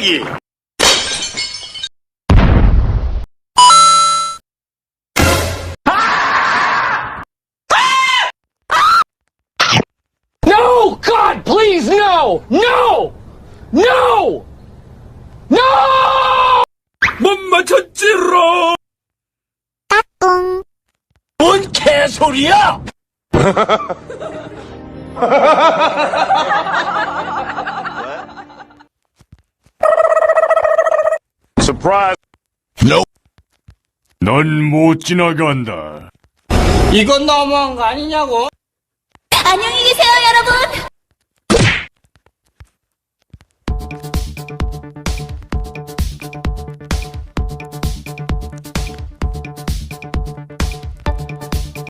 예. No! God, please, no! No! No! No! 못 맞췄지롱. 뭔 개소리야? Surprise. No. 넌 못 지나간다. 이건 너무한 거 아니냐고? 안녕히 계세요, 여러분.